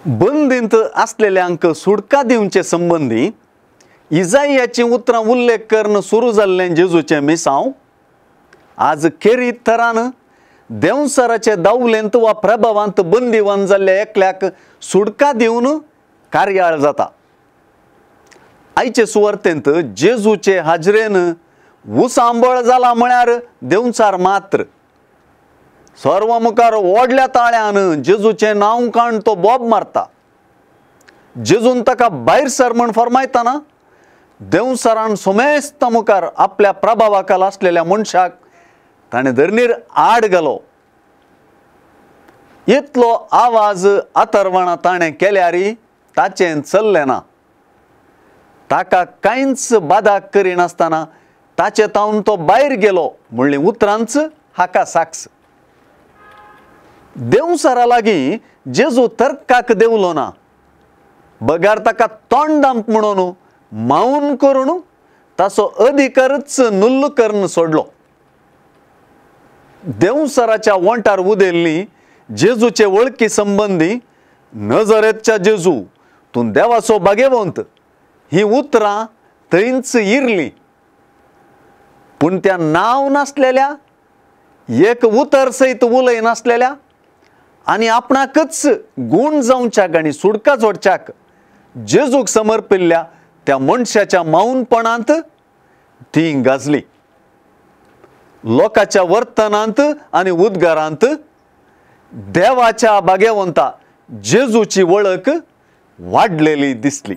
बंदीत असलेल्यांक सुटका दिवचे संबंधी इजायाची उतरां उल्लेख करणं सुरू जाल्लें जेजूचे मिसांव आज खेरी तरान देवसराचे दावलेंत वा प्रभावांत बंदीवान जाल्ल्या एकल्याक सुटका दिवन कार्याळ जाता। आयचे सुवार्तेंत जेजूचे हाजरेन उसांबळ जाला म्हळ्यार देवचार मात्र सर्व मुखार ओडल्या ताळ्यान जेजूचे नांव काण तो बोब मारता। जेजून ताका भायर सर म्हण फरमायतना देवसरान सोमेस्त मुखार आपल्या प्रभावाखाल आसलेल्या मनशाक ताणें धरणीर आड घालो। इतलो आवाज आतरवणां ताणें केल्यारी ताचें चल्लें ना। ताका कांयच बादाक करिनासतना ताचे तावन तो भायर गेलो म्हणली उतरांच हाका साक्ष। देवसरा लागीं जेजू तर्काक देवलो ना, बगार ताका तोंडांत म्हणून माऊन करून ताचो अधिकारच नुल्ल करून सोडलो। देवसराच्या वंटार उदेल्ली जेजूचे वळखी संबंधी नजरेतच्या जेजू तूं देवाचो भाग्यवंत ही उतरां थंयच इरली, पूण त्या नांव नासलेल्या एक उतर सयत उलय नासलेल्या आनी आपणाकच गूण जावच्याक आनी सुडका जोडच्याक जेजूक समर्पिल्ल्या त्या मनशाच्या मौनपणांत ती गाजली। लोकांच्या वर्तनांत आनी उद्गारांत देवाच्या भाग्यवंता जेजूची वळख वाडलेली दिसली।